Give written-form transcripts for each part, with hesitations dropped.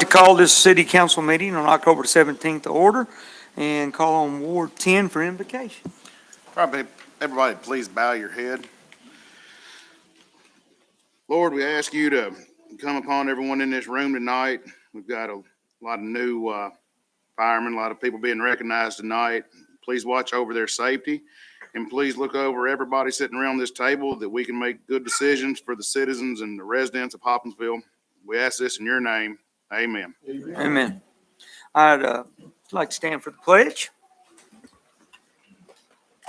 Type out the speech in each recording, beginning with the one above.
call this city council meeting on October 17th to order and call on Ward 10 for invocation. Probably everybody please bow your head. Lord, we ask you to come upon everyone in this room tonight. We've got a lot of new firemen, a lot of people being recognized tonight. Please watch over their safety, and please look over everybody sitting around this table that we can make good decisions for the citizens and the residents of Hopkinsville. We ask this in your name. Amen. Amen. I'd like to stand for the pledge.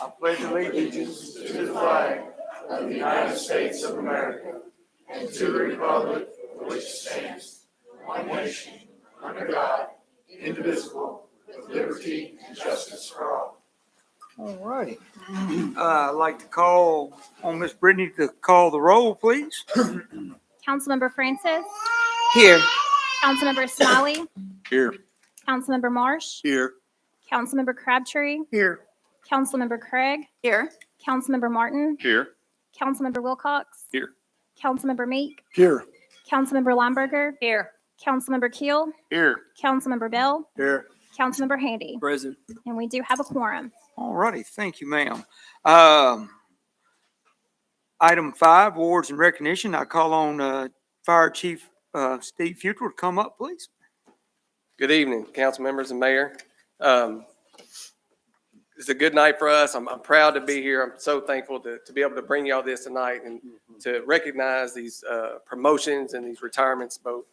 I pledge allegiance To the flag of the United States of America and to the republic for which it stands, one nation, under God, indivisible, with liberty and justice for all. All righty. I'd like to call on Miss Brittany to call the roll, please. Councilmember Francis, Here. Councilmember Smiley, Here. Councilmember Marsh, Here. Councilmember Crabtree, Here. Councilmember Craig, Here. Councilmember Martin, Here. Councilmember Wilcox, Here. Councilmember Meek, Here. Councilmember Lineberger, Here. Councilmember Keel, Here. Councilmember Bell, Here. Councilmember Handy. Present. And we do have a quorum. All righty. Thank you, ma'am. Item 5, awards and recognition. I call on Fire Chief Steve Futrell to come up, please. Good evening, council members and mayor. It's a good night for us. I'm proud to be here. I'm so thankful to be able to bring y'all this tonight and to recognize these promotions and these retirements both.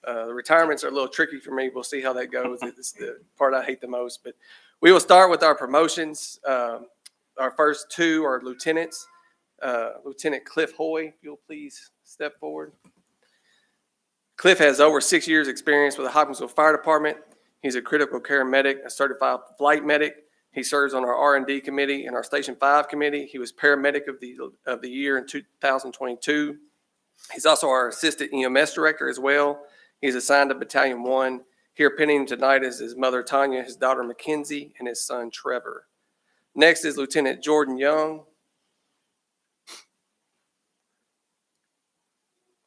The retirements are a little tricky for me. We'll see how that goes. It's the part I hate the most. But we will start with our promotions. Our first two are lieutenants. Lieutenant Cliff Hoy, if you'll please step forward. Cliff has over 6 years experience with the Hopkinsville Fire Department. He's a critical care medic, a certified flight medic. He serves on our R&D committee and our Station 5 committee. He was paramedic of the year in 2022. He's also our assistant EMS director as well. He's assigned to Battalion 1. Here pending tonight is his mother Tanya, his daughter Mackenzie, and his son Trevor. Next is Lieutenant Jordan Young.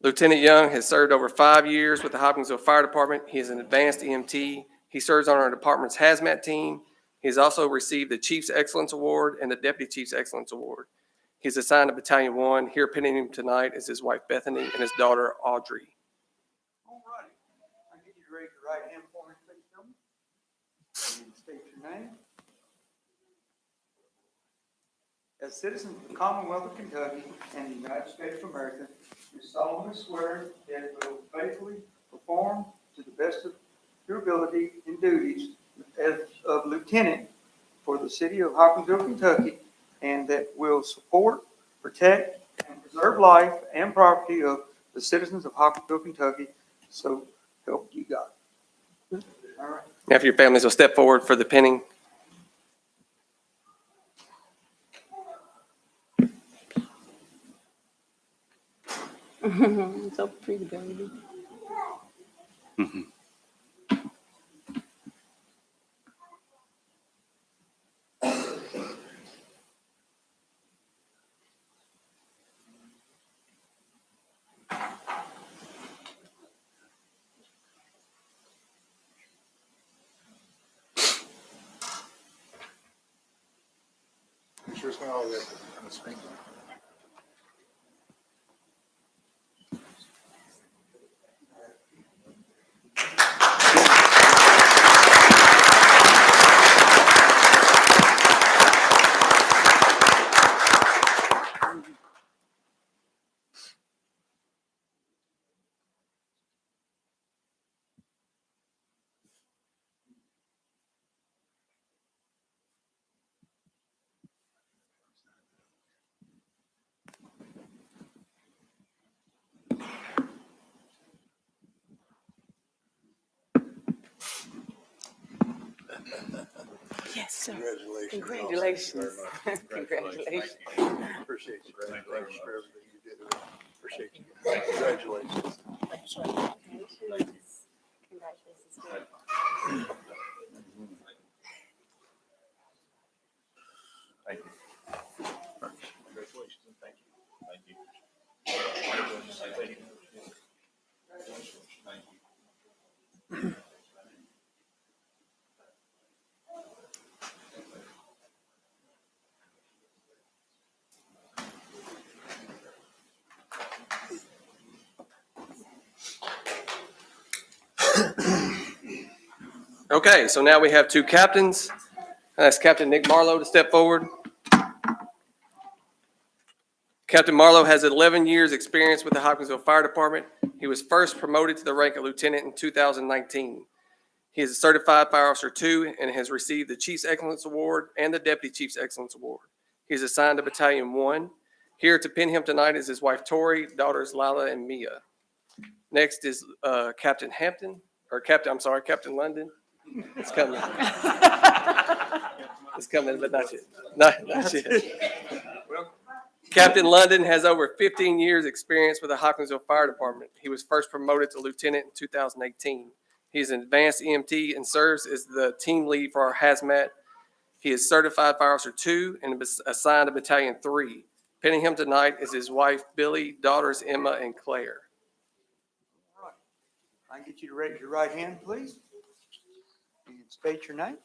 Lieutenant Young has served over 5 years with the Hopkinsville Fire Department. He is an advanced EMT. He serves on our department's hazmat team. He has also received the Chief's Excellence Award and the Deputy Chief's Excellence Award. He's assigned to Battalion 1. Here pending him tonight is his wife Bethany and his daughter Audrey. All righty. I need you to raise your right hand for me, please, gentlemen. And state your name. As citizens of the Commonwealth of Kentucky and the United States of America, you solemnly swear that you will faithfully perform to the best of your ability and duties as of lieutenant for the city of Hopkinsville, Kentucky, and that will support, protect, and preserve life and property of the citizens of Hopkinsville, Kentucky. So help you God. All right. Now, if your families will step forward for the pinning. So pretty, baby. Sure it's not all that on the screen. Yes, sir. Congratulations. Congratulations. Congratulations. Appreciate you. Thanks for everything you did. Appreciate you. Congratulations. Thank you. Congratulations and thank you. Thank you. Thank you. Okay, so now we have two captains. That's Captain Nick Marlowe to step forward. Captain Marlowe has 11 years' experience with the Hopkinsville Fire Department. He was first promoted to the rank of lieutenant in 2019. He is a certified Fire Officer 2 and has received the Chief's Excellence Award and the Deputy Chief's Excellence Award. He is assigned to Battalion 1. Here to pin him tonight is his wife Tori, daughters Lila and Mia. Next is Captain London. It's coming. It's coming, but not yet. Not yet. Captain London has over 15 years' experience with the Hopkinsville Fire Department. He was first promoted to lieutenant in 2018. He is an advanced EMT and serves as the team lead for our hazmat. He is certified Fire Officer 2 and assigned to Battalion 3. Pinning him tonight is his wife, Billy, daughters, Emma and Claire. All right. I can get you to raise your right hand, please. And state your name.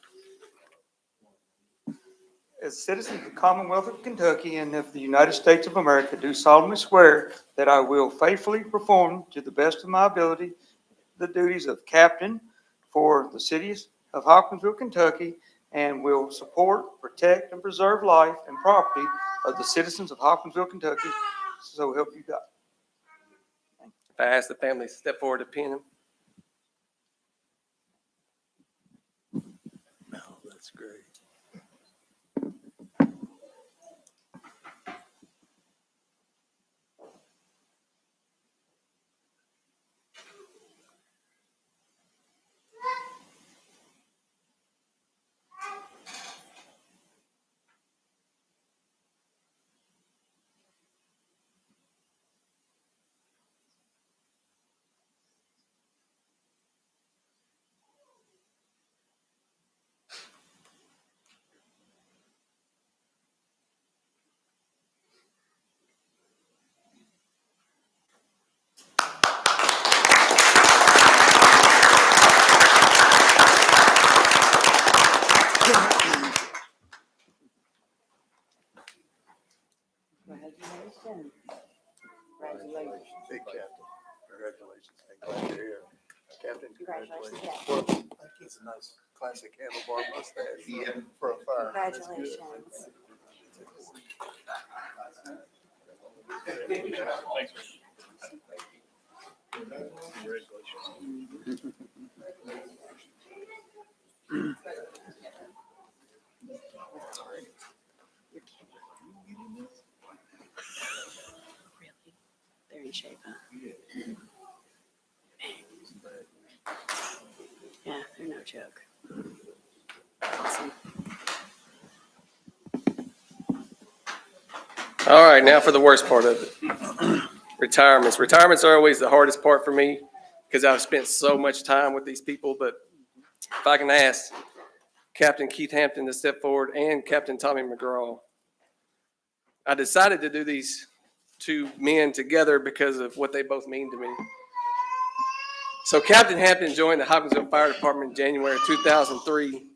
As a citizen of the Commonwealth of Kentucky and of the United States of America, do solemnly swear that I will faithfully perform to the best of my ability the duties of captain for the cities of Hopkinsville, Kentucky, and will support, protect, and preserve life and property of the citizens of Hopkinsville, Kentucky. So help you God. If I ask the family to step forward to pin him. Oh, that's great. Congratulations. Congratulations. Big captain. Congratulations. I'm glad you're here. Captain, congratulations. Congratulations. Well, that's a nice classic handlebar mustache for a fire. That's good. Congratulations. Really? They're in shape, huh? Yeah, they're no joke. Awesome. All right, now for the worst part of it. Retirements. Retirements are always the hardest part for me because I've spent so much time with these people. But if I can ask Captain Keith Hampton to step forward and Captain Tommy McGraw. I decided to do these two men together because of what they both mean to me. So Captain Hampton joined the Hopkinsville Fire Department in January of 2003.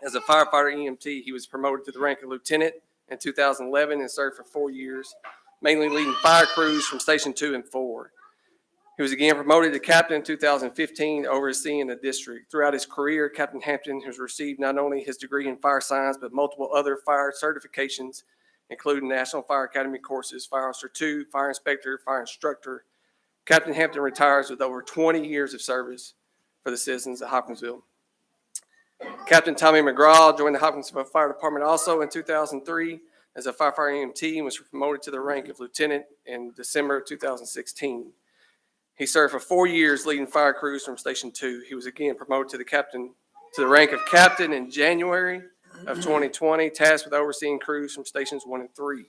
As a firefighter EMT, he was promoted to the rank of lieutenant in 2011 and served for 4 years, mainly leading fire crews from Station 2 and 4. He was again promoted to captain in 2015, overseeing the district. Throughout his career, Captain Hampton has received not only his degree in fire science, but multiple other fire certifications, including National Fire Academy courses, Fire Officer 2, Fire Inspector, Fire Instructor. Captain Hampton retires with over 20 years of service for the citizens of Hopkinsville. Captain Tommy McGraw joined the Hopkinsville Fire Department also in 2003 as a firefighter EMT and was promoted to the rank of lieutenant in December of 2016. He served for 4 years leading fire crews from Station 2. He was again promoted to the rank of captain in January of 2020, tasked with overseeing crews from Stations 1 and 3.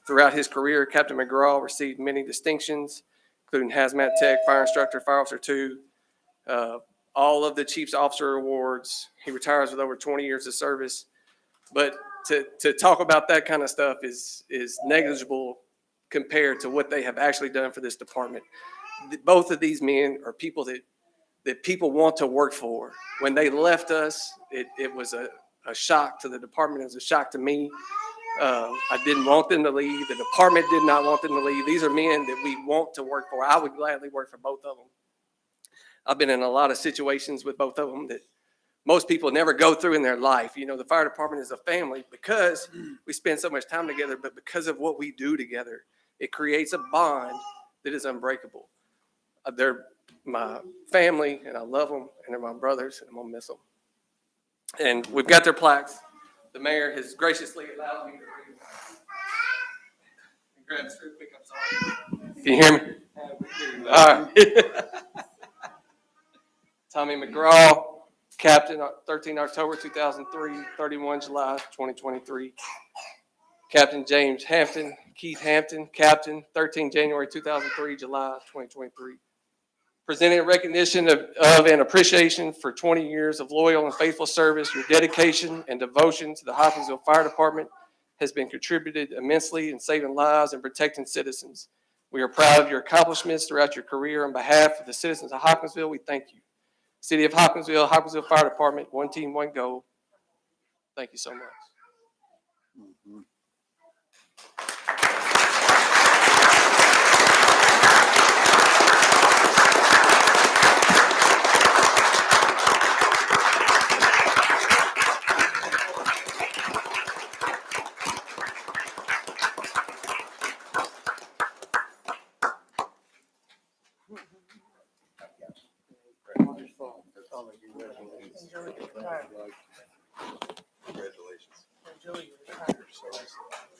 Throughout his career, Captain McGraw received many distinctions, including Hazmat Tech, Fire Instructor, Fire Officer 2, all of the Chief's Officer Awards. He retires with over 20 years of service. But to talk about that kind of stuff is negligible compared to what they have actually done for this department. Both of these men are people that that people want to work for. When they left us, it was a shock to the department. It was a shock to me. I didn't want them to leave. The department did not want them to leave. These are men that we want to work for. I would gladly work for both of them. I've been in a lot of situations with both of them that most people never go through in their life. You know, the fire department is a family because we spend so much time together, but because of what we do together, it creates a bond that is unbreakable. They're my family, and I love them, and they're my brothers, and I'm gonna miss them. And we've got their plaques. The mayor has graciously allowed me to read them. Grab this real quick, I'm sorry. Can you hear me? All right. Tommy McGraw, Captain, 13 October 2003, 31 July 2023. Captain James Hampton, Keith Hampton, Captain, 13 January 2003, July 2023. Presenting a recognition of and appreciation for 20 years of loyal and faithful service. Your dedication and devotion to the Hopkinsville Fire Department has been contributed immensely in saving lives and protecting citizens. We are proud of your accomplishments throughout your career. On behalf of the citizens of Hopkinsville, we thank you. City of Hopkinsville, Hopkinsville Fire Department, one team, one goal. Thank you so much.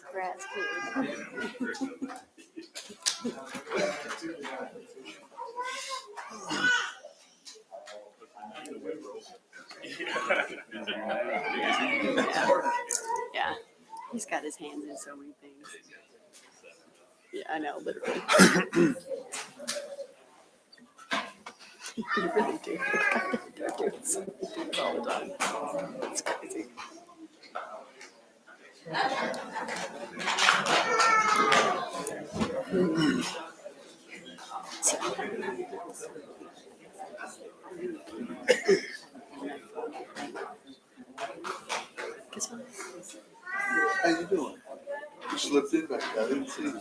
Congrats, kid. Yeah, he's got his hands in so many things. Yeah, I know, literally. You really do. They're doing so many things all the time. It's crazy. How you doing? You slipped in back there. I didn't see you.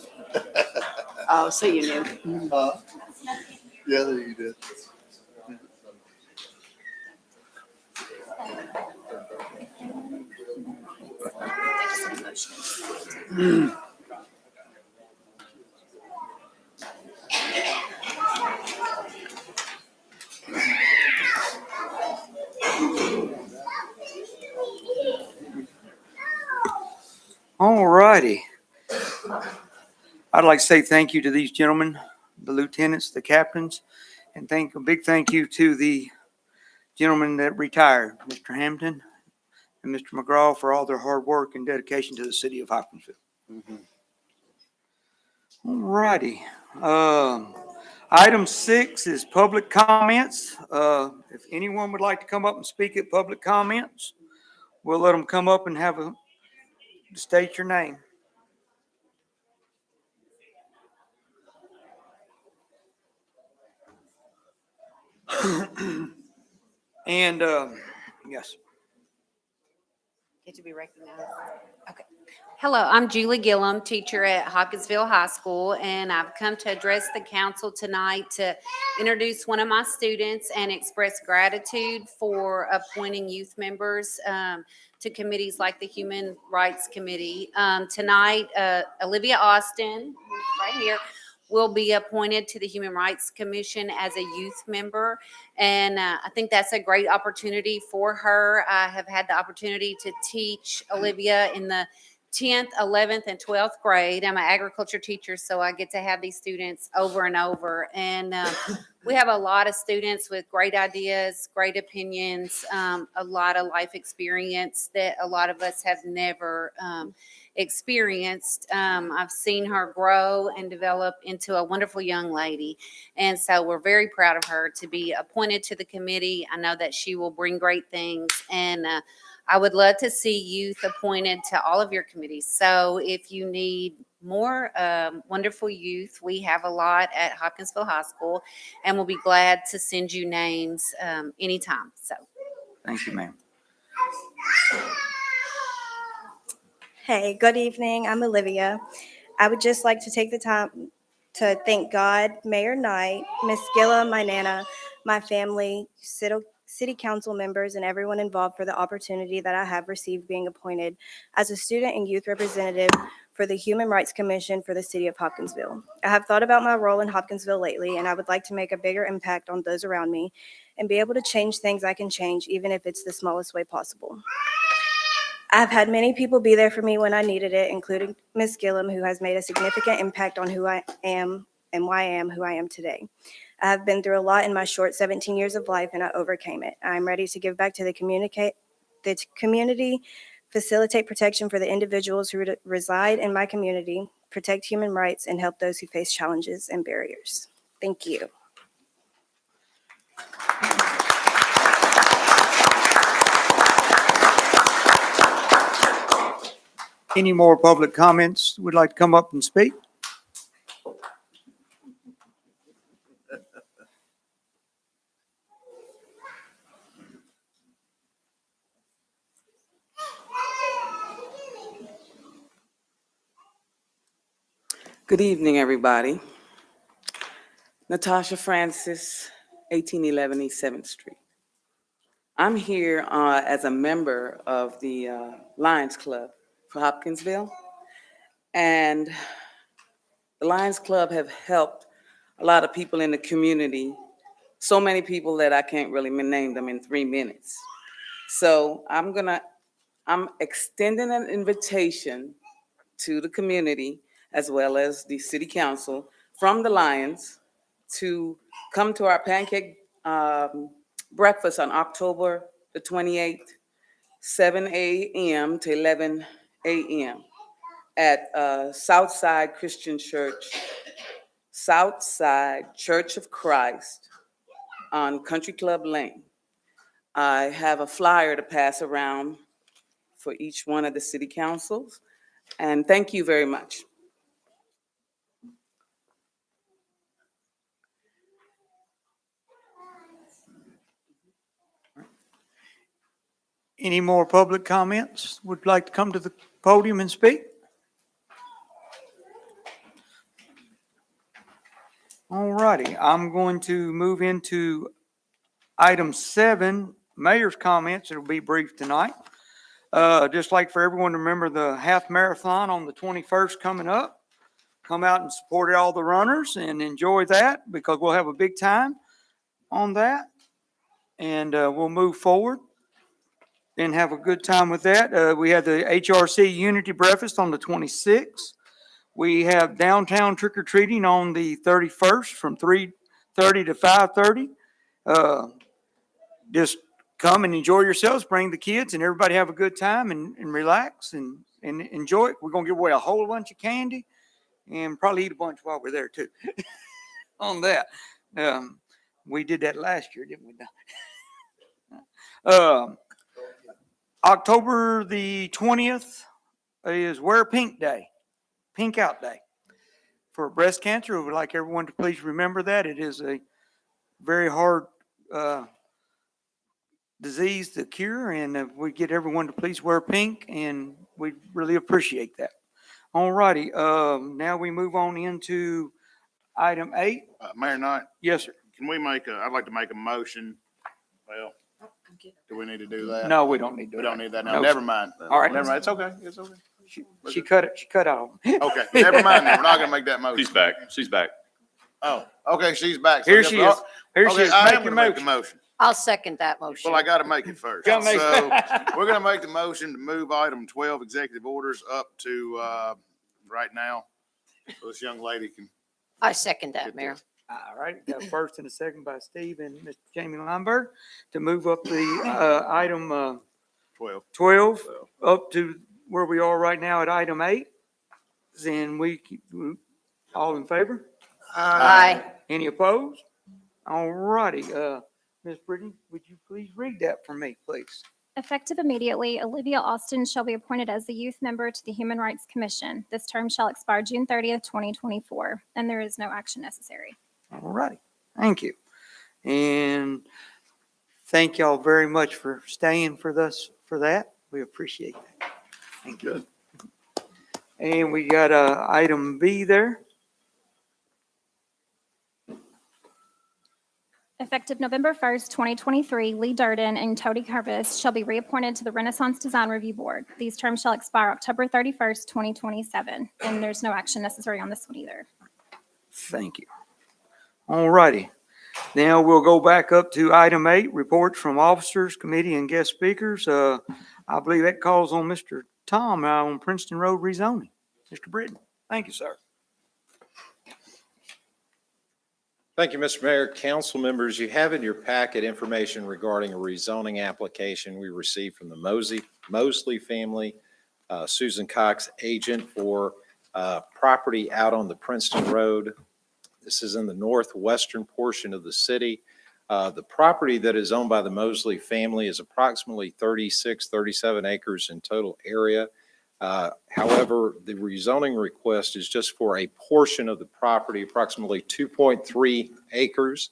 Oh, so you knew. Yeah, there you did. All righty. I'd like to say thank you to these gentlemen, the lieutenants, the captains, and a big thank you to the gentlemen that retired, Mr. Hampton and Mr. McGraw, for all their hard work and dedication to the city of Hopkinsville. All righty. Item 6 is public comments. If anyone would like to come up and speak at public comments, we'll let them come up and state your name. And, yes. Get to be recognized. Okay. Hello, I'm Julie Gillum, teacher at Hopkinsville High School, and I've come to address the council tonight to introduce one of my students and express gratitude for appointing youth members to committees like the Human Rights Committee. Tonight, Olivia Austin, who's right here, will be appointed to the Human Rights Commission as a youth member. And I think that's a great opportunity for her. I have had the opportunity to teach Olivia in the 10th, 11th, and 12th grade. I'm an agriculture teacher, so I get to have these students over and over. And we have a lot of students with great ideas, great opinions, a lot of life experience that a lot of us have never experienced. I've seen her grow and develop into a wonderful young lady. And so we're very proud of her to be appointed to the committee. I know that she will bring great things. And I would love to see youth appointed to all of your committees. So if you need more wonderful youth. We have a lot at Hopkinsville High School, and we'll be glad to send you names anytime. So, Thank you, ma'am. Hey, good evening. I'm Olivia. I would just like to take the time to thank God, Mayor Knight, Miss Gilla, my Nana, my family, city council members, and everyone involved for the opportunity that I have received being appointed as a student and youth representative for the Human Rights Commission for the city of Hopkinsville. I have thought about my role in Hopkinsville lately, and I would like to make a bigger impact on those around me and be able to change things I can change, even if it's the smallest way possible. I've had many people be there for me when I needed it, including Miss Gillum, who has made a significant impact on who I am and why I am who I am today. I have been through a lot in my short 17 years of life, and I overcame it. I'm ready to give back to the community, facilitate protection for the individuals who reside in my community, protect human rights, and help those who face challenges and barriers. Thank you. Any more public comments would like to come up and speak? Good evening, everybody. Natasha Francis, 1811 East 7th Street. I'm here as a member of the Lions Club for Hopkinsville. And the Lions Club have helped a lot of people in the community, so many people that I can't really name them in 3 minutes. So I'm extending an invitation to the community as well as the city council from the Lions to come to our pancake breakfast on October the 28th, 7 a.m. to 11 a.m. at Southside Christian Church, Southside Church of Christ on Country Club Lane. I have a flyer to pass around for each one of the city councils, and thank you very much. Any more public comments would like to come to the podium and speak? All righty, I'm going to move into item 7, mayor's comments. It'll be brief tonight. Just like for everyone to remember the half marathon on the 21st coming up. Come out and support all the runners and enjoy that because we'll have a big time on that. And we'll move forward and have a good time with that. We have the HRC Unity Breakfast on the 26th. We have downtown trick-or-treating on the 31st from 3:30 to 5:30. Just come and enjoy yourselves, bring the kids, and everybody have a good time and relax and enjoy it. We're going to give away a whole bunch of candy and probably eat a bunch while we're there too on that. We did that last year, didn't we? October the 20th is Wear Pink Day, Pink Out Day for breast cancer. We would like everyone to please remember that. It is a very hard disease to cure, and we get everyone to please wear pink, and we really appreciate that. All righty, now we move on into item 8. Mayor Knight, Yes, sir. can we I'd like to make a motion. Well, do we need to do that? No, we don't need to. We don't need that now. No, Never sir. mind. All right. Never mind. It's okay. It's okay. She cut it. She cut out. Okay. Never mind then. We're not gonna make that motion. She's back. She's back. Oh, okay. She's back. So Here I she guess is. Here she Okay, is. I Make am your gonna make the motion. motion. I'll second that motion. Well, I gotta make it first. Gotta make- So we're gonna make the motion to move item 12 executive orders up to, right now. So this young lady can. I second that, Get Mayor. this. All right, got a first and a second by Steve and Mr. Jamie Lineberg to move up the item 12 up to where we are right now at item 8. Then all in favor? Aye. Any opposed? All righty, Ms. Brittany, would you please read that for me, please? Effective immediately, Olivia Austin shall be appointed as the youth member to the Human Rights Commission. This term shall expire June 30th, 2024, and there is no action necessary. All righty, thank you. And thank y'all very much for staying for that. We appreciate that. Thank you. And we got item B there. Effective November 1st, 2023, Lee Durden and Tony Curvis shall be reappointed to the Renaissance Design Review Board. These terms shall expire October 31st, 2027, and there's no action necessary on this one either. Thank you. All righty. Now we'll go back up to item 8, reports from officers, committee, and guest speakers. I believe that calls on Mr. Tom on Princeton Road rezoning. Mr. Britton, thank you, sir. Thank you, Mr. Mayor. Council members, you have in your packet information regarding a rezoning application we received from the Mosley family, Susan Cox, agent for property out on the Princeton Road. This is in the northwestern portion of the city. The property that is owned by the Mosley family is approximately 37 acres in total area. However, the rezoning request is just for a portion of the property, approximately 2.3 acres,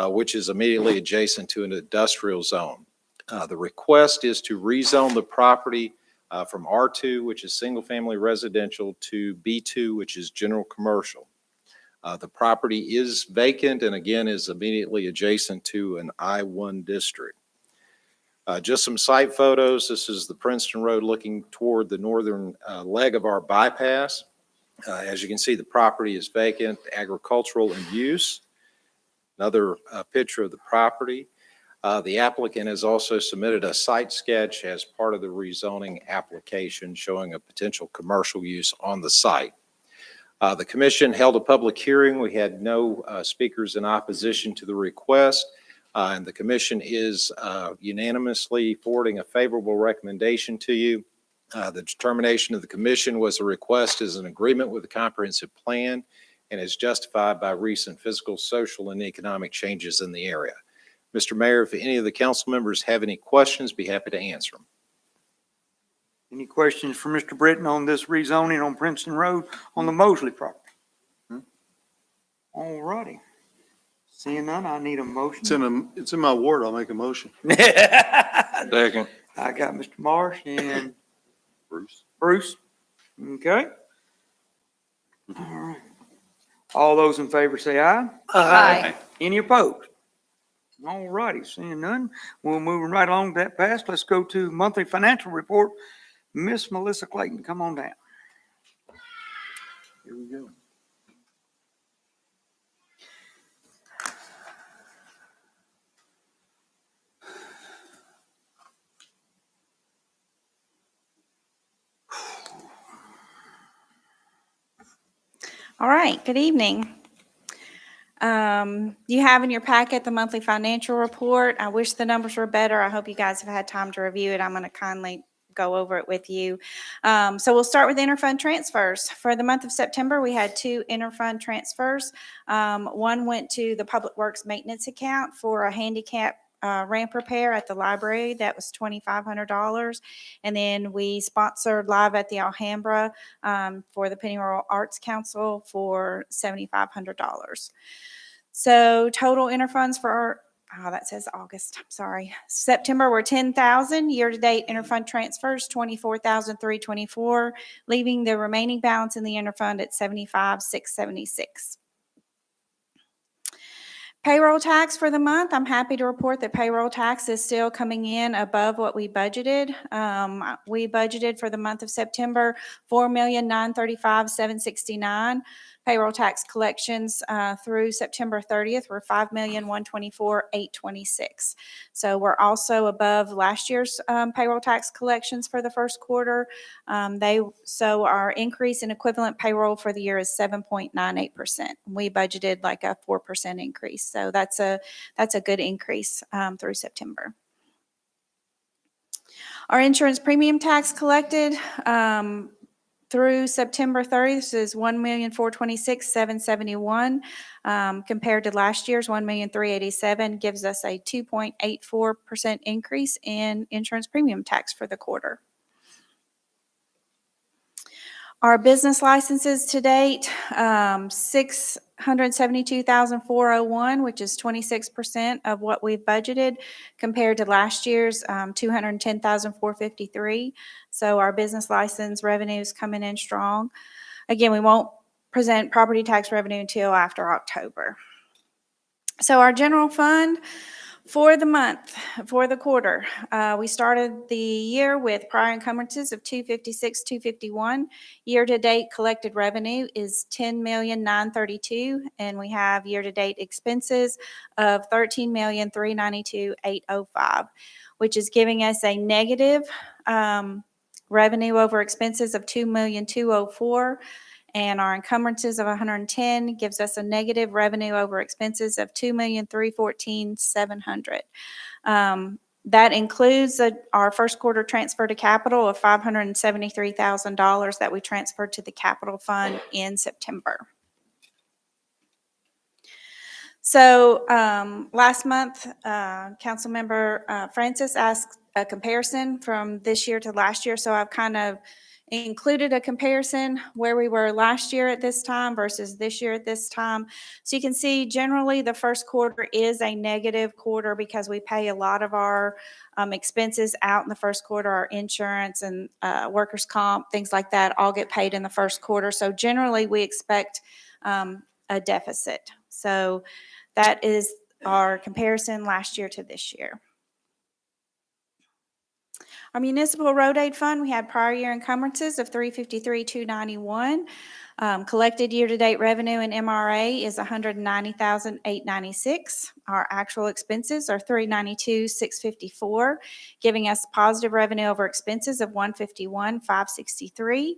which is immediately adjacent to an industrial zone. The request is to rezone the property from R2, which is single-family residential, to B2, which is general commercial. The property is vacant and again is immediately adjacent to an I-1 district. Just some site photos. This is the Princeton Road looking toward the northern leg of our bypass. As you can see, the property is vacant, agricultural in use. Another picture of the property. The applicant has also submitted a site sketch as part of the rezoning application showing a potential commercial use on the site. The commission held a public hearing. We had no speakers in opposition to the request. And the commission is unanimously forwarding a favorable recommendation to you. The determination of the commission was the request is an agreement with the comprehensive plan and is justified by recent physical, social, and economic changes in the area. Mr. Mayor, if any of the council members have any questions, be happy to answer them. Any questions for Mr. Britton on this rezoning on Princeton Road on the Mosley property? All righty. Seeing none, I need a motion. It's in my ward. I'll make a motion. Second. I got Mr. Marsh and Bruce. Bruce. Okay. All right. All those in favor say aye. Aye. Any opposed? All righty, seeing none, we're moving right along that path. Let's go to monthly financial report. Miss Melissa Clayton, come on down. Here we go. All right, good evening. You have in your packet the monthly financial report. I wish the numbers were better. I hope you guys have had time to review it. I'm going to kindly go over it with you. So we'll start with interfund transfers. For the month of September, we had 2 interfund transfers. One went to the Public Works Maintenance account for a handicap ramp repair at the library. That was $2,500. And then we sponsored Live at the Alhambra for the Pennyroyal Arts Council for $7,500. So total interfunds for that says August, I'm sorry. September were $10,000. Year-to-date interfund transfers, $24,324, leaving the remaining balance in the interfund at $75,676. Payroll tax for the month, I'm happy to report that payroll tax is still coming in above what we budgeted. We budgeted for the month of September $4,935,769. Payroll tax collections through September 30th were $5,124,826. So we're also above last year's payroll tax collections for the first quarter. So our increase in equivalent payroll for the year is 7.98%. We budgeted like a 4% increase. So that's a good increase through September. Our insurance premium tax collected through September 30th, this is $1,426,771, compared to last year's $1,387,000, gives us a 2.84% increase in insurance premium tax for the quarter. Our business licenses to date, 672,401, which is 26% of what we've budgeted, compared to last year's 210,453. So our business license revenue is coming in strong. Again, we won't present property tax revenue until after October. So our general fund for the month, for the quarter, we started the year with prior encumbrances of $256,251. Year-to-date collected revenue is $10,932,000, and we have year-to-date expenses of $13,392,805, which is giving us a negative revenue over expenses of $2,204,000. And our encumbrances of 110 gives us a negative revenue over expenses of $2,314,700. That includes our first quarter transfer to capital of $573,000 that we transferred to the capital fund in September. So last month, Councilmember Francis asked a comparison from this year to last year. So I've kind of included a comparison where we were last year at this time versus this year at this time. So you can see generally the first quarter is a negative quarter because we pay a lot of our expenses out in the first quarter. Our insurance and workers' comp, things like that, all get paid in the first quarter. So generally we expect a deficit. So that is our comparison last year to this year. Our municipal road aid fund, we had prior year encumbrances of $353,291. Collected year-to-date revenue in MRA is $190,896. Our actual expenses are $392,654, giving us positive revenue over expenses of $151,563.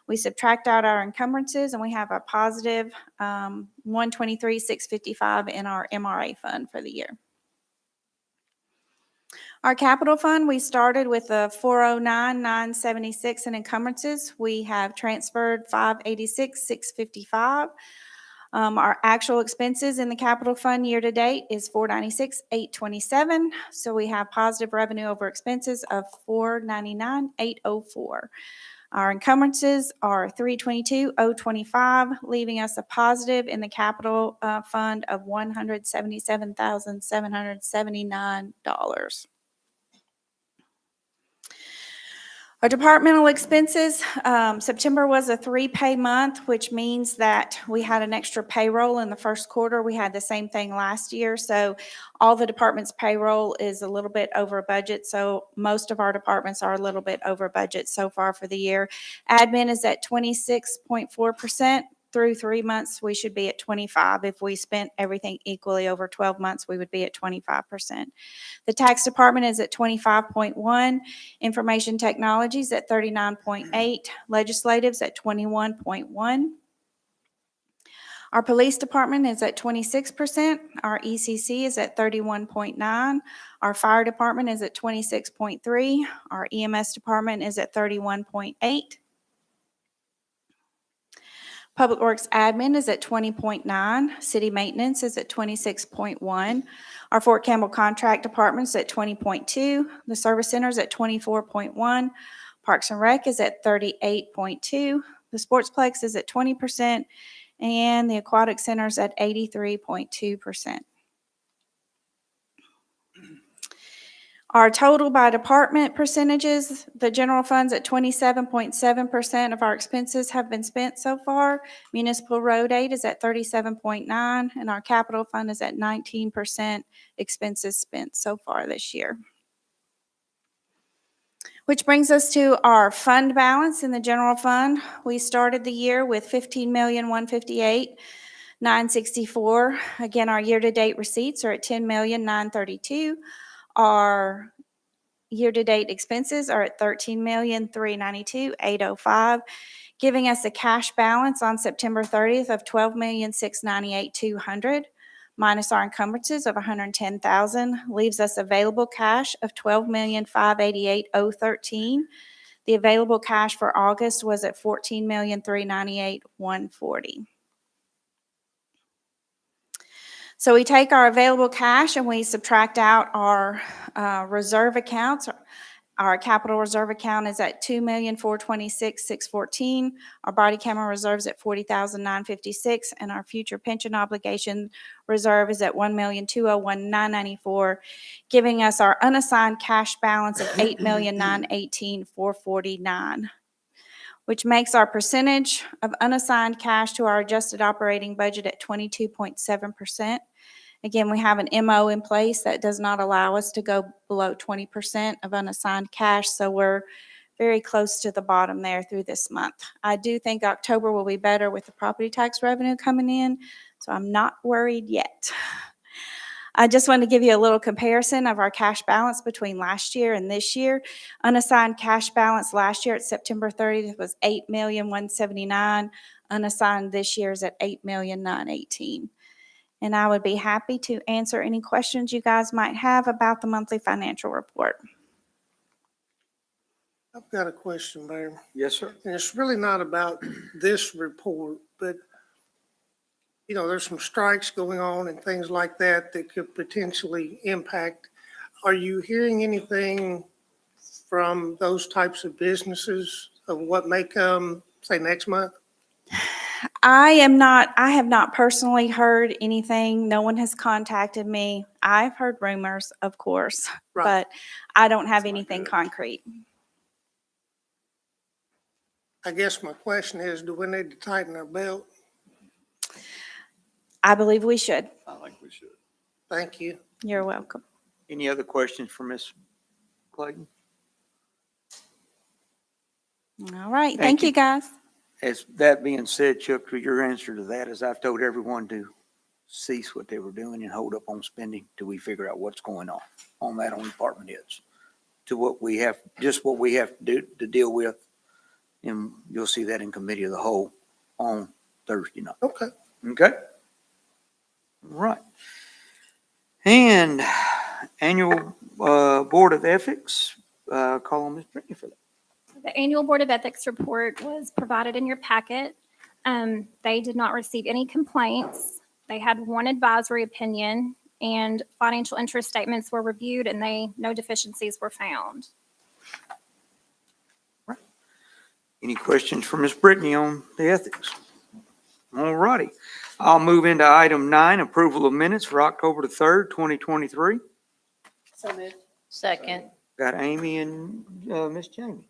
We subtract out our encumbrances and we have a positive $123,655 in our MRA fund for the year. Our capital fund, we started with a $409,976 in encumbrances. We have transferred $586,655. Our actual expenses in the capital fund year to date is $496,827. So we have positive revenue over expenses of $499,804. Our encumbrances are $322,025, leaving us a positive in the capital fund of $177,779. Our departmental expenses, September was a 3-pay month, which means that we had an extra payroll in the first quarter. We had the same thing last year. So all the departments' payroll is a little bit over budget. So most of our departments are a little bit over budget so far for the year. Admin is at 26.4%. Through 3 months, we should be at 25. If we spent everything equally over 12 months, we would be at 25%. The tax department is at 25.1. Information technologies at 39.8. Legislatives at 21.1. Our police department is at 26%. Our ECC is at 31.9. Our fire department is at 26.3. Our EMS department is at 31.8. Public Works Admin is at 20.9. City Maintenance is at 26.1. Our Fort Campbell Contract Department is at 20.2. The Service Center is at 24.1. Parks and Rec is at 38.2. The Sportsplex is at 20%. And the Aquatic Center is at 83.2%. Our total by department percentages, the general fund's at 27.7% of our expenses have been spent so far. Municipal road aid is at 37.9, and our capital fund is at 19% expenses spent so far this year. Which brings us to our fund balance in the general fund. We started the year with $15,158,964. Again, our year-to-date receipts are at $10,932,000. Our year-to-date expenses are at $13,392,805, giving us a cash balance on September 30th of $12,698,200, minus our encumbrances of $110,000, leaves us available cash of $12,588,013. The available cash for August was at $14,398,140. So we take our available cash and we subtract out our reserve accounts. Our capital reserve account is at $2,426,614. Our body camera reserves at $40,956, and our future pension obligation reserve is at $1,201,994, giving us our unassigned cash balance of $8,918,449, which makes our percentage of unassigned cash to our adjusted operating budget at 22.7%. Again, we have an MO in place that does not allow us to go below 20% of unassigned cash, so we're very close to the bottom there through this month. I do think October will be better with the property tax revenue coming in, so I'm not worried yet. I just want to give you a little comparison of our cash balance between last year and this year. Unassigned cash balance last year at September 30th was $8,179,000. Unassigned this year is at $8,918,000. And I would be happy to answer any questions you guys might have about the monthly financial report. I've got a question, Mayor. Yes, sir. And it's really not about this report, but, you know, there's some strikes going on and things like that that could potentially impact. Are you hearing anything from those types of businesses of what may come, say, next month? I have not personally heard anything. No one has contacted me. I've heard rumors, of course, Right. but I don't have anything concrete. I guess my question is, do we need to tighten our belt? I believe we should. I think we should. Thank you. You're welcome. Any other questions for Ms. Clayton? All right. Thank Thank you. you, guys. As that being said, Chuck, your answer to that is I've told everyone to cease what they were doing and hold up on spending till we figure out what's going on that on department heads. To what we have, just what we have to do to deal with. And you'll see that in committee of the whole on Thursday night. Okay. Okay? Right. And annual Board of Ethics, call on Ms. Brittany for that. The annual Board of Ethics report was provided in your packet. They did not receive any complaints. They had one advisory opinion, and financial interest statements were reviewed, and no deficiencies were found. Any questions for Ms. Brittany on the ethics? All righty. I'll move into item 9, approval of minutes for October the 3rd, 2023. So moved. Second. Got Amy and Miss Jamie.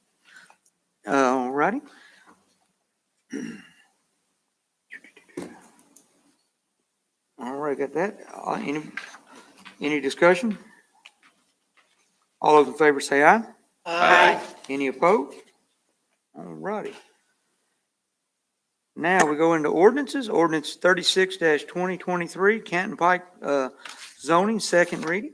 All righty. All right, got that. Any discussion? All those in favor say aye. Aye. Any opposed? All righty. Now we go into ordinances. Ordinance 36-2023, Canton Pike zoning, second reading.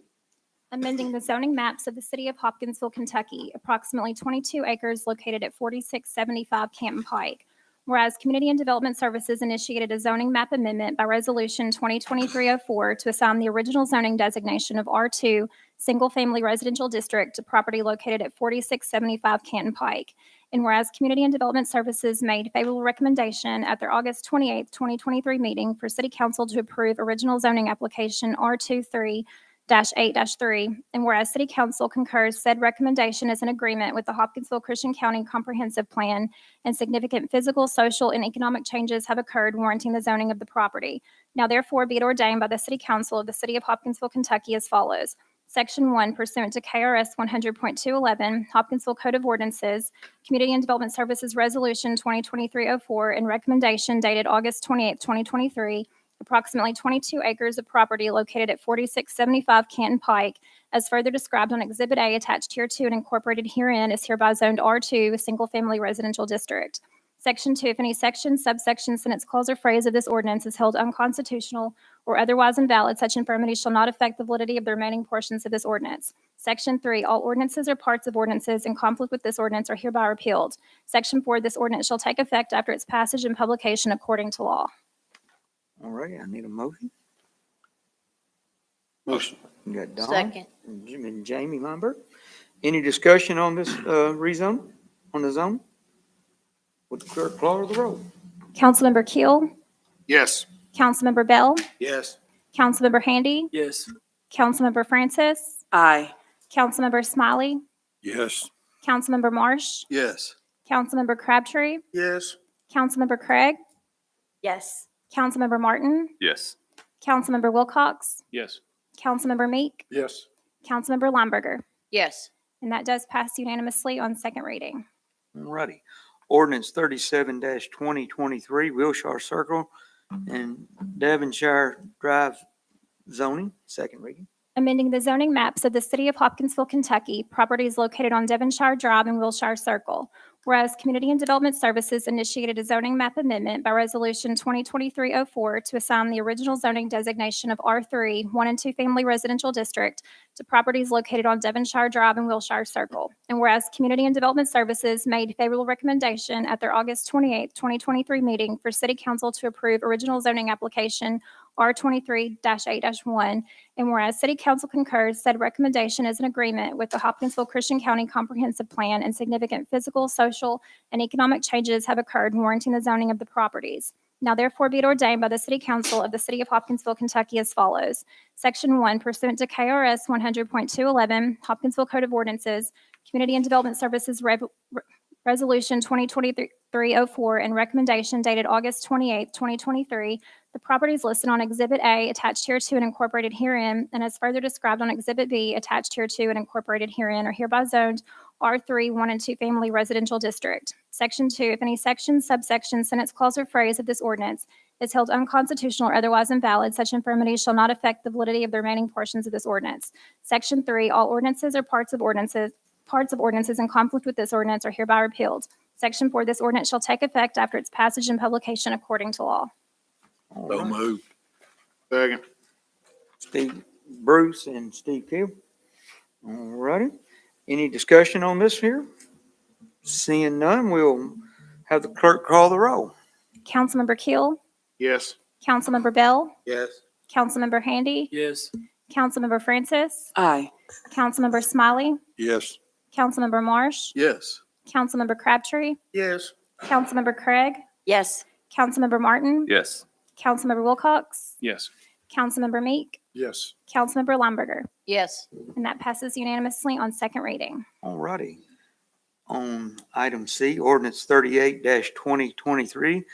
Amending the zoning maps of the city of Hopkinsville, Kentucky, approximately 22 acres located at 4675 Canton Pike. Whereas Community and Development Services initiated a zoning map amendment by Resolution 2023-04 to assign the original zoning designation of R2 Single Family Residential District to property located at 4675 Canton Pike. And whereas Community and Development Services made favorable recommendation at their August 28, 2023 meeting for City Council to approve original zoning application R23-8-3, and whereas City Council concurs said recommendation is in agreement with the Hopkinsville Christian County Comprehensive Plan, and significant physical, social, and economic changes have occurred warranting the zoning of the property. Now therefore be it ordained by the City Council of the City of Hopkinsville, Kentucky as follows. Section 1, pursuant to KRS 100.211, Hopkinsville Code of Ordinances, Community and Development Services Resolution 2023-04, and recommendation dated August 28, 2023, approximately 22 acres of property located at 4675 Canton Pike, as further described on Exhibit A attached hereto and incorporated herein, is hereby zoned R2, Single Family Residential District. Section 2, if any section, subsection, sentence, clause, or phrase of this ordinance is held unconstitutional or otherwise invalid, such infirmity shall not affect the validity of the remaining portions of this ordinance. Section 3, all ordinances or parts of ordinances in conflict with this ordinance are hereby repealed. Section 4, this ordinance shall take effect after its passage and publication according to law. All right, I need a motion. Motion. You got Don. Second. And Jamie Lambert. Any discussion on this rezone on the zone? Would the clerk call the roll? Councilmember Keel, Yes. Councilmember Bell, Yes. Councilmember Handy, Yes. Councilmember Francis, Aye. Councilmember Smiley, Yes. Councilmember Marsh, Yes. Councilmember Crabtree, Yes. Councilmember Craig, Yes. Councilmember Martin, Yes. Councilmember Wilcox, Yes. Councilmember Meek, Yes. Councilmember Lumberger. Yes. And that does pass unanimously on second reading. Alrighty. Ordinance 37-2023, Wilshire Circle and Devonshire Drive zoning, second reading. Amending the zoning maps of the city of Hopkinsville, Kentucky, properties located on Devonshire Drive and Wilshire Circle. Whereas Community and Development Services initiated a zoning map amendment by Resolution 2023-04 to assign the original zoning designation of R3, 1 and 2 family residential district to properties located on Devonshire Drive and Wilshire Circle. And whereas Community and Development Services made favorable recommendation at their August 28, 2023 meeting for City Council to approve original zoning application R23-8-1, and whereas City Council concurs, said recommendation is in agreement with the Hopkinsville Christian County Comprehensive Plan and significant physical, social, and economic changes have occurred warranting the zoning of the properties. Now therefore be it ordained by the City Council of the City of Hopkinsville, Kentucky as follows. Section 1, pursuant to KRS 100.211, Hopkinsville Code of Ordinances, Community and Development Services Resolution 2023-04 and recommendation dated August 28, 2023, the properties listed on Exhibit A attached hereto and incorporated herein, and as further described on Exhibit B attached hereto and incorporated herein, are hereby zoned R3, 1 and 2 family residential district. Section 2, if any section, subsection, sentence, clause, or phrase of this ordinance is held unconstitutional or otherwise invalid, such infirmity shall not affect the validity of the remaining portions of this ordinance. Section 3, all ordinances or parts of ordinances in conflict with this ordinance are hereby repealed. Section 4, this ordinance shall take effect after its passage and publication according to law. So moved. Second. Steve Bruce and Steve Keel. Alrighty. Any discussion on this here? Seeing none, we'll have the clerk call the roll. Councilmember Keel, Yes. Councilmember Bell, Yes. Councilmember Handy, Yes. Councilmember Francis, Aye. Councilmember Smiley, Yes. Councilmember Marsh, Yes. Councilmember Crabtree, Yes. Councilmember Craig, Yes. Councilmember Martin, Yes. Councilmember Wilcox, Yes. Councilmember Meek, Yes. Councilmember Lumberger. Yes. And that passes unanimously on second reading. Alrighty. On item C, ordinance 38-2023,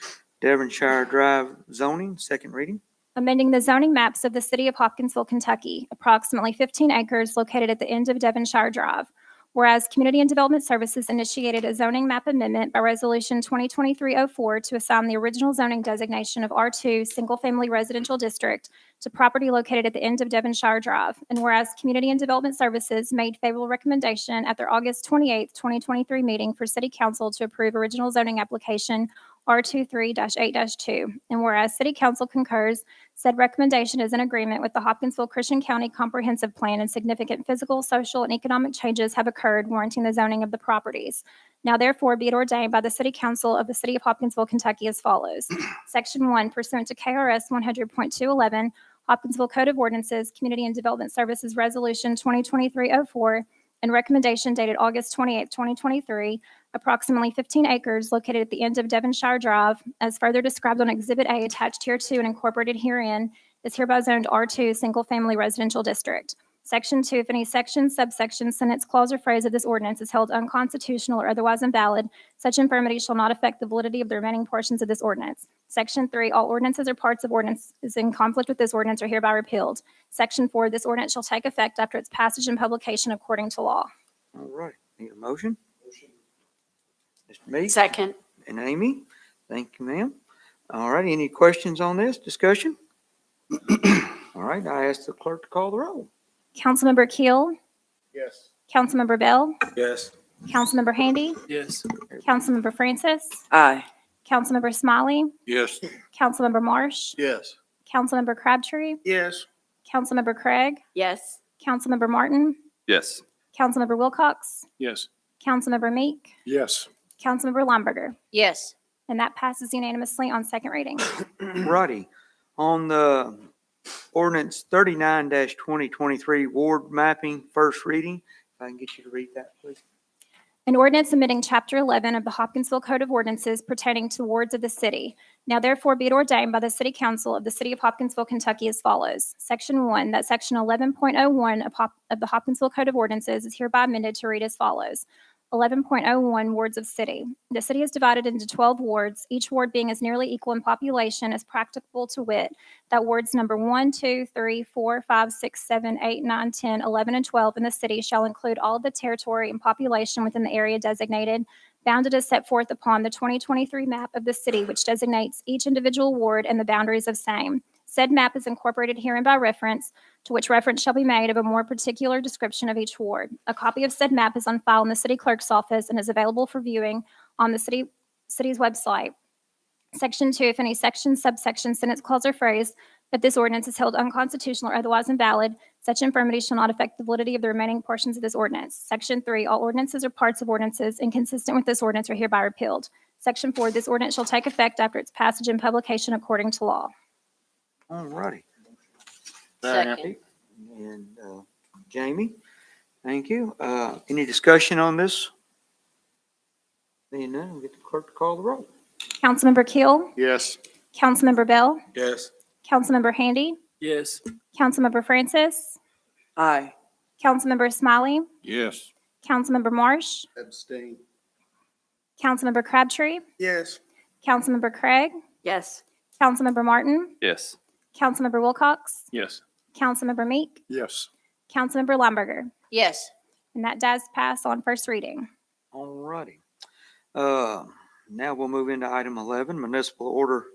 Devonshire Drive zoning, second reading. Amending the zoning maps of the city of Hopkinsville, Kentucky, approximately 15 acres located at the end of Devonshire Drive. Whereas Community and Development Services initiated a zoning map amendment by Resolution 2023-04 to assign the original zoning designation of R2 Single Family Residential District to property located at the end of Devonshire Drive. And whereas Community and Development Services made favorable recommendation at their August 28, 2023 meeting for City Council to approve original zoning application R23-8-2. And whereas City Council concurs, said recommendation is in agreement with the Hopkinsville Christian County Comprehensive Plan and significant physical, social, and economic changes have occurred warranting the zoning of the properties. Now therefore be it ordained by the City Council of the City of Hopkinsville, Kentucky as follows. Section 1, pursuant to KRS 100.211, Hopkinsville Code of Ordinances, Community and Development Services Resolution 2023-04, and recommendation dated August 28, 2023, approximately 15 acres located at the end of Devonshire Drive, as further described on Exhibit A attached hereto and incorporated herein, is hereby zoned R2 Single Family Residential District. Section 2, if any section, subsection, sentence, clause, or phrase of this ordinance is held unconstitutional or otherwise invalid, such infirmity shall not affect the validity of the remaining portions of this ordinance. Section 3, all ordinances or parts of ordinances in conflict with this ordinance are hereby repealed. Section 4, this ordinance shall take effect after its passage and publication according to law. All right. Need a motion? Mr. Meek Second. and Amy. Thank you, ma'am. All right. Any questions on this discussion? All right. I ask the clerk to call the roll. Councilmember Keel, Yes. Councilmember Bell, Yes. Councilmember Handy, Yes. Councilmember Francis, Aye. Councilmember Smiley, Yes. Councilmember Marsh, Yes. Councilmember Crabtree, Yes. Councilmember Craig, Yes. Councilmember Martin, Yes. Councilmember Wilcox, Yes. Councilmember Meek, Yes. Councilmember Lumberger. Yes. And that passes unanimously on second reading. Righty. On the ordinance 39-2023, ward mapping, first reading. If I can get you to read that, please. An ordinance amending Chapter 11 of the Hopkinsville Code of Ordinances pertaining to wards of the city. Now therefore be it ordained by the City Council of the City of Hopkinsville, Kentucky as follows. Section 1, that Section 11.01 of the Hopkinsville Code of Ordinances is hereby amended to read as follows. 11.01 Wards of City. The city is divided into 12 wards, each ward being as nearly equal in population as practicable, to wit, that wards number 1, 2, 3, 4, 5, 6, 7, 8, 9, 10, 11, and 12 in the city shall include all of the territory and population within the area designated, bounded as set forth upon the 2023 map of the city, which designates each individual ward and the boundaries of same. Said map is incorporated herein by reference, to which reference shall be made of a more particular description of each ward. A copy of said map is on file in the city clerk's office and is available for viewing on the city's website. Section 2, if any section, subsection, sentence, clause, or phrase that this ordinance is held unconstitutional or otherwise invalid, such infirmity shall not affect the validity of the remaining portions of this ordinance. Section 3, all ordinances or parts of ordinances inconsistent with this ordinance are hereby repealed. Section 4, this ordinance shall take effect after its passage and publication according to law. All righty. Second. And Jamie, thank you. Any discussion on this? Seeing none, we'll get the clerk to call the roll. Councilmember Keel, Yes. Councilmember Bell, Yes. Councilmember Handy, Yes. Councilmember Francis, Aye. Councilmember Smiley, Yes. Councilmember Marsh, Abstain. Councilmember Crabtree, Yes. Councilmember Craig, Yes. Councilmember Martin, Yes. Councilmember Wilcox, Yes. Councilmember Meek, Yes. Councilmember Lumberger. Yes. And that does pass on first reading. All righty. Now we'll move into item 11, municipal order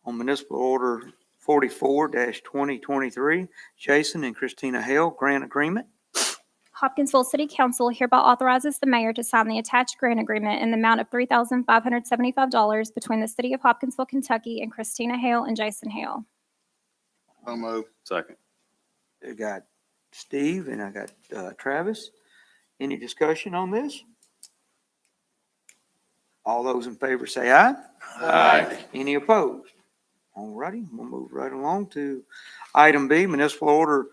44-2023, Jason and Christina Hale grant agreement. Hopkinsville City Council hereby authorizes the mayor to sign the attached grant agreement in the amount of $3,575 between the city of Hopkinsville, Kentucky and Christina Hale and Jason Hale. So moved. Second. I got Steve and I got Travis. Any discussion on this? All those in favor say aye. Aye. Any opposed? All righty, we'll move right along to item B, municipal order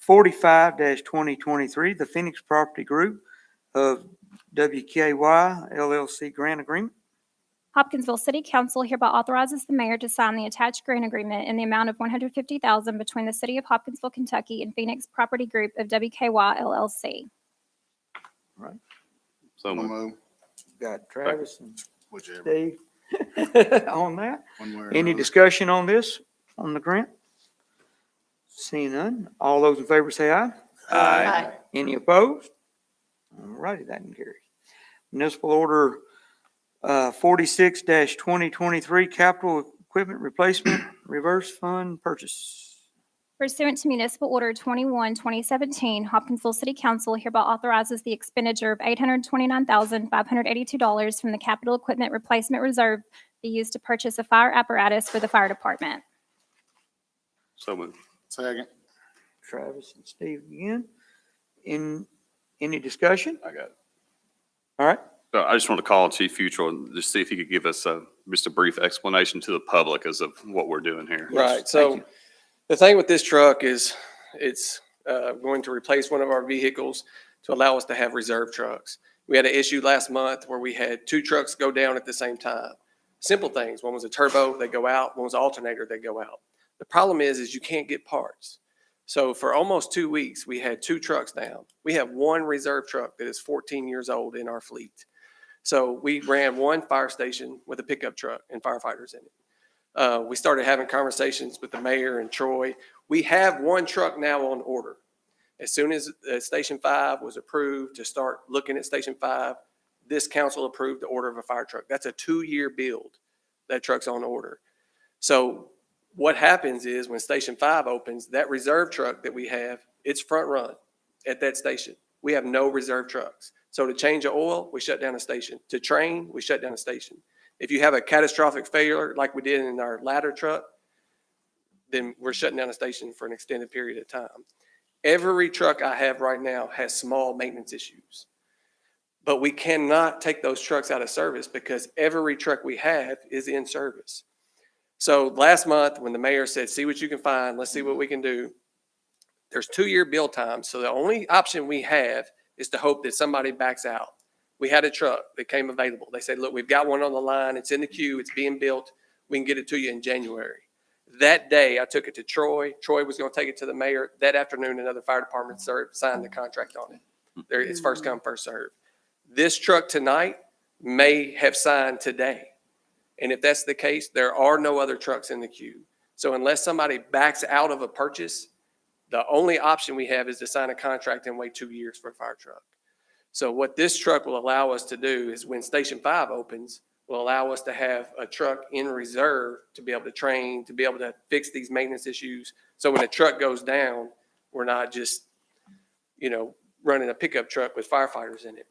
45-2023, the Phoenix Property Group of WKY LLC grant agreement. Hopkinsville City Council hereby authorizes the mayor to sign the attached grant agreement in the amount of $150,000 between the city of Hopkinsville, Kentucky and Phoenix Property Group of WKY LLC. So moved. moved. Got Travis and Whichever. Steve on that. One way or Any another. discussion on this, on the grant? Seeing none, all those in favor say aye. Aye. Any opposed? All righty, that can carry. Municipal order 46-2023, capital equipment replacement reverse fund purchase. Pursuant to Municipal Order 21-2017, Hopkinsville City Council hereby authorizes the expenditure of $829,582 from the Capital Equipment Replacement Reserve be used to purchase a fire apparatus for the fire department. So moved. Second. Travis and Steve again. Any discussion? I got it. All right. So I just want to call on Chief Futrell and just see if he could give us just a brief explanation to the public as of what we're doing here. Right, Thank so you. the thing with this truck is it's going to replace one of our vehicles to allow us to have reserve trucks. We had an issue last month where we had two trucks go down at the same time. Simple things. One was a turbo, they go out. One was an alternator, they go out. The problem is you can't get parts. So for almost 2 weeks, we had two trucks down. We have one reserve truck that is 14 years old in our fleet. So we ran one fire station with a pickup truck and firefighters in it. We started having conversations with the mayor and Troy. We have one truck now on order. As soon as Station 5 was approved to start looking at Station 5, this council approved the order of a fire truck. That's a 2-year build. That truck's on order. So what happens is when Station 5 opens, that reserve truck that we have, it's front run at that station. We have no reserve trucks. So to change the oil, we shut down a station. To train, we shut down a station. If you have a catastrophic failure like we did in our ladder truck, then we're shutting down a station for an extended period of time. Every truck I have right now has small maintenance issues. But we cannot take those trucks out of service because every truck we have is in service. So last month when the mayor said, see what you can find, let's see what we can do. There's 2-year build time. So the only option we have is to hope that somebody backs out. We had a truck that came available. They said, look, we've got one on the line. It's in the queue. It's being built. We can get it to you in January. That day, I took it to Troy. Troy was going to take it to the mayor. That afternoon, another fire department signed the contract on it. It's first come, first served. This truck tonight may have signed today. And if that's the case, there are no other trucks in the queue. So unless somebody backs out of a purchase, the only option we have is to sign a contract and wait 2 years for a fire truck. So what this truck will allow us to do is when Station 5 opens, will allow us to have a truck in reserve to be able to train, to be able to fix these maintenance issues. So when a truck goes down, we're not just, running a pickup truck with firefighters in it.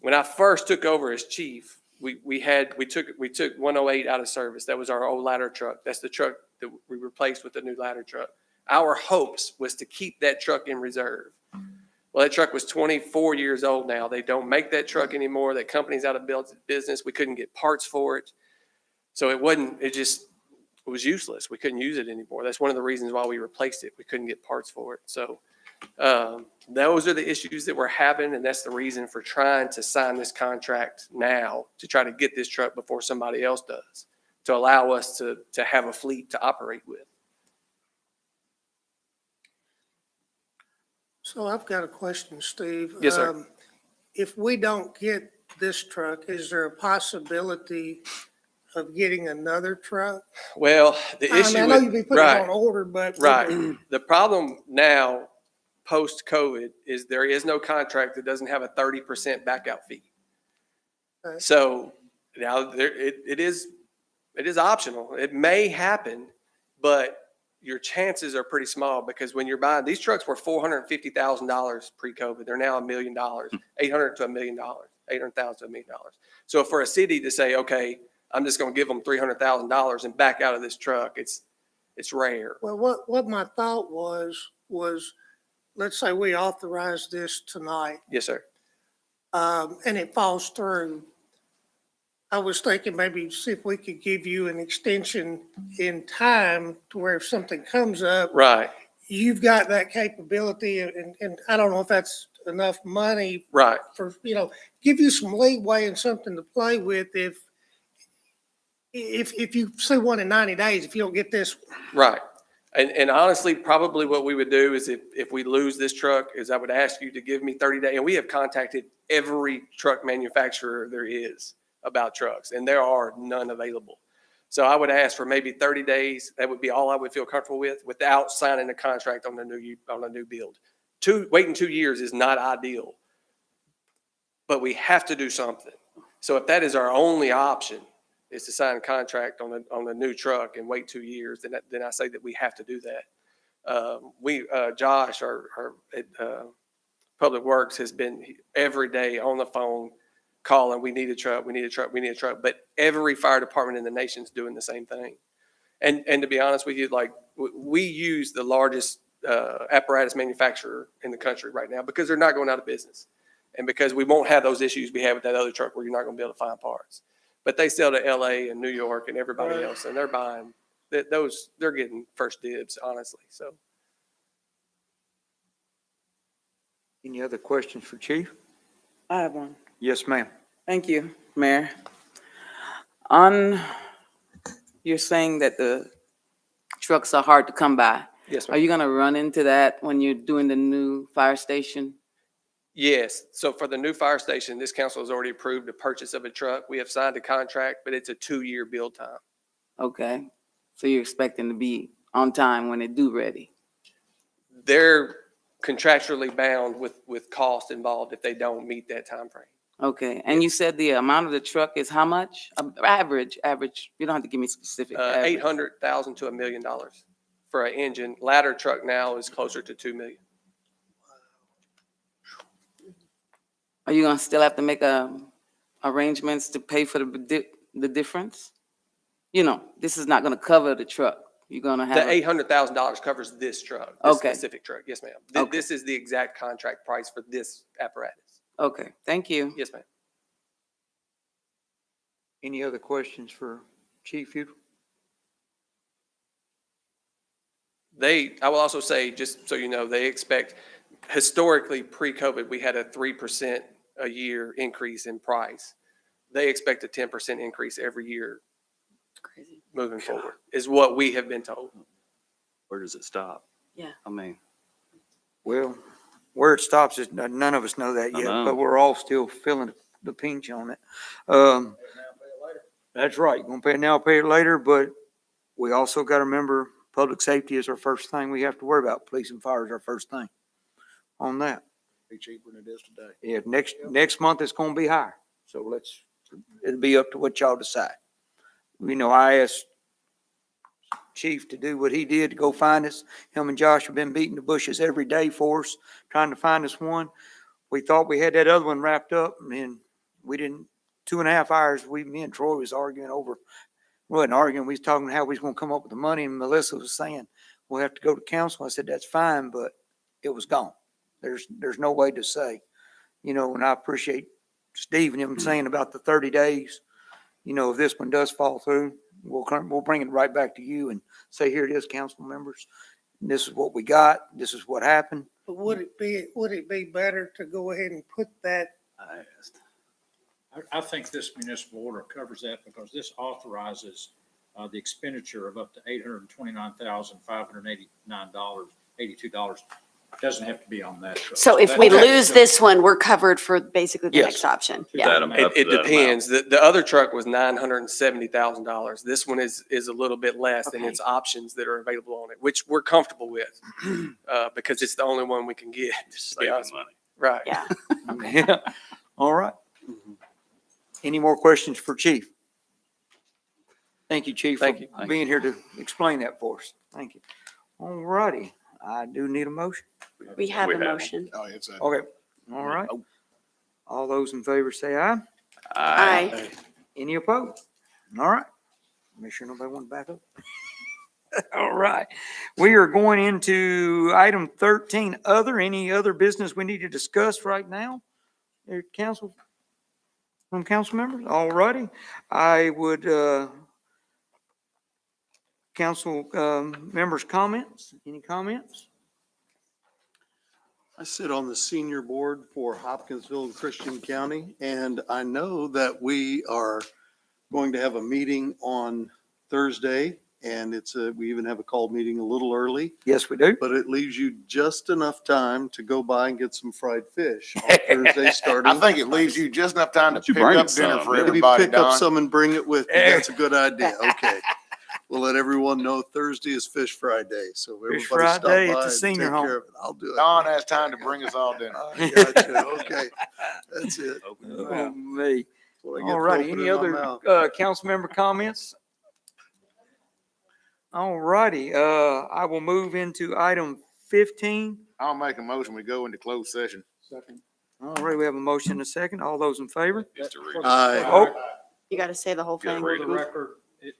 When I first took over as chief, we took 108 out of service. That was our old ladder truck. That's the truck that we replaced with the new ladder truck. Our hopes was to keep that truck in reserve. Well, that truck was 24 years old now. They don't make that truck anymore. That company's out of business. We couldn't get parts for it. So it was useless. We couldn't use it anymore. That's one of the reasons why we replaced it. We couldn't get parts for it. So those are the issues that we're having, and that's the reason for trying to sign this contract now to try to get this truck before somebody else does, to allow us to have a fleet to operate with. So I've got a question, Steve. Yes, sir. If we don't get this truck, is there a possibility of getting another truck? Well, the issue I know you'd be putting it on order, but. Right. The problem now, post-COVID, is there is no contract that doesn't have a 30% backout fee. Okay. So now it is optional. It may happen, but your chances are pretty small because when you're buying, these trucks were $450,000 pre-COVID. They're now $1 million, $800,000 to $1 million, $800,000 to $1 million. So for a city to say, okay, I'm just going to give them $300,000 and back out of this truck, it's rare. Well, what my thought was, let's say we authorize this tonight, Yes, sir. and it falls through. I was thinking maybe see if we could give you an extension in time to where if something comes up, Right. you've got that capability, and I don't know if that's enough money Right. for, give you some leeway and something to play with if you see one in 90 days, if you don't get this. Right. And honestly, probably what we would do is if we lose this truck is I would ask you to give me 30 days. And we have contacted every truck manufacturer there is about trucks, and there are none available. So I would ask for maybe 30 days. That would be all I would feel comfortable with without signing a contract on a new build. Waiting 2 years is not ideal, but we have to do something. So if that is our only option, is to sign a contract on a new truck and wait 2 years, then I say that we have to do that. Josh, our Public Works, has been every day on the phone calling, we need a truck, we need a truck, we need a truck. But every fire department in the nation's doing the same thing. And to be honest with you, like we use the largest apparatus manufacturer in the country right now because they're not going out of business. And because we won't have those issues we have with that other truck where you're not going to be able to find parts. But they sell to LA and New York and everybody else, and they're buying those. They're getting first dibs, honestly. So, Any other questions for Chief? I have one. Yes, ma'am. Thank you, Mayor. You're saying that the trucks are hard to come by. yes, Are ma'am. you gonna run into that when you're doing the new fire station? Yes. So for the new fire station, this council has already approved the purchase of a truck. We have signed a contract, but it's a 2-year build time. Okay, so you're expecting to be on time when it do ready? They're contractually bound with cost involved if they don't meet that time frame. Okay, and you said the amount of the truck is how much? Average, you don't have to give me specific. average. $800,000 to $1 million for an engine. Ladder truck now is closer to $2 million. Are you gonna still have to make arrangements to pay for the difference? This is not gonna cover the truck. You're gonna have. The $800,000 covers this truck, this Okay. specific truck. Yes, ma'am. Okay. This is the exact contract price for this apparatus. Okay, thank you. Yes, ma'am. Any other questions for Chief Udall? I will also say, just so you know, they expect, historically, pre-COVID, we had a 3% a year increase in price. They expect a 10% increase every year Crazy. moving forward, is what we have been told. Where does it stop? Yeah. I mean, Well, where it stops is, none of us know that I yet, know. but we're all still feeling the pinch on it. That's right. Gonna pay it now, pay it later, but we also got to remember, public safety is our first thing we have to worry about. Police and fire is our first thing on that. Be cheaper than it is today. Yeah, next month it's gonna be higher. So it'll be up to what y'all decide. You know, I asked Chief to do what he did to go find us. Him and Josh have been beating the bushes every day for us, trying to find us one. We thought we had that other one wrapped up, and then we didn't. 2.5 hours, me and Troy was arguing over, we wasn't arguing, we was talking how we was gonna come up with the money, and Melissa was saying, we'll have to go to council. I said, that's fine, but it was gone. There's no way to say, you know, and I appreciate Steve and him saying about the 30 days. You know, if this one does fall through, we'll bring it right back to you and say, here it is, council members. This is what we got. This is what happened. But would it be better to go ahead and put that? I asked. I think this municipal order covers that because this authorizes the expenditure of up to $829,589.82. Doesn't have to be on that. So if we lose this one, we're covered for basically the Yes. next option. That Yeah. amount, It that depends. The other truck was $970,000. This one is a little bit less than Okay. its options that are available on it, which we're comfortable with because it's the only one we can get. To be saving honest. money. Right. Yeah. Yeah. All right. Any more questions for Chief? Thank you, Chief, for Thank you. being here to explain that for us. Thank you. All righty. I do need a motion. We have We a have. motion. Oh, it's a. Okay. All right. All those in favor say aye. Aye. Any opposed? All right. Make sure nobody wants to back up. All right. We are going into item 13, any other business we need to discuss right now? Council, from council members? All righty. I would, council members' comments? Any comments? I sit on the senior board for Hopkinsville and Christian County, and I know that we are going to have a meeting on Thursday, and we even have a called meeting a little early, Yes, we do. but it leaves you just enough time to go by and get some fried fish on Thursday starting. I think it leaves you just enough time to But you pick bring up dinner some. for Maybe everybody, pick up Don. some and bring it with you. That's a good idea. Okay. We'll let everyone know Thursday is Fish Friday, so Fish everybody stop Friday at by the and senior take home. care of it. I'll do it. Don has time to bring us all dinner. I gotcha. Okay, that's it. Oh, me. What I get All for righty. opening Any my other mouth. council member comments? All righty. I will move into item 15. I'll make a motion, we go into closed session. All right, we have a motion and a second. All those in favor? Just to read. Oh, You got to say the whole Gotta thing. read For the record,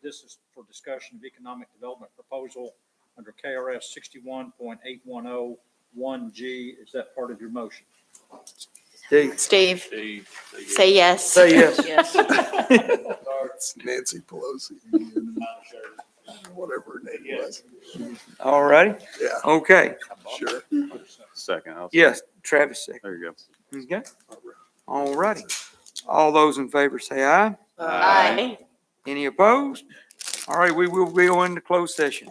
this is for discussion of economic development proposal under KRS 61.8101G. Is that part of your motion? Steve. Steve, Steve, say yes. Say yes. Yes. It's Nancy Pelosi. Whatever her name was. All righty. Yeah, Okay. sure. Second. I'll- Yes, Travis second. There you go. Okay. All righty. All those in favor say aye. Aye. Any opposed? All right, we will go into closed session.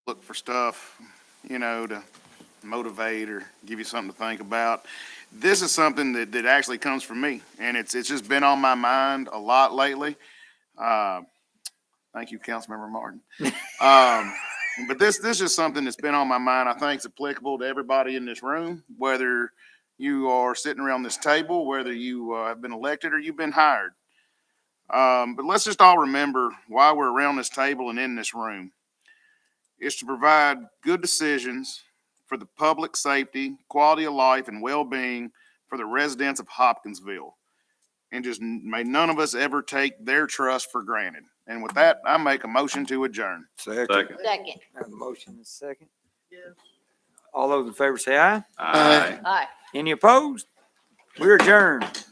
look for stuff, to motivate or give you something to think about. This is something that actually comes from me, and it's just been on my mind a lot lately. Thank you, Councilmember Martin. But this is something that's been on my mind. I think it's applicable to everybody in this room, whether you are sitting around this table, whether you have been elected or you've been hired. But let's just all remember why we're around this table and in this room. It's to provide good decisions for the public safety, quality of life, and well-being for the residents of Hopkinsville. And just may none of us ever take their trust for granted. And with that, I make a motion to adjourn. Second. Second. Have a motion and a second. All those in favor say aye. Aye. Aye. Any opposed? We're adjourned.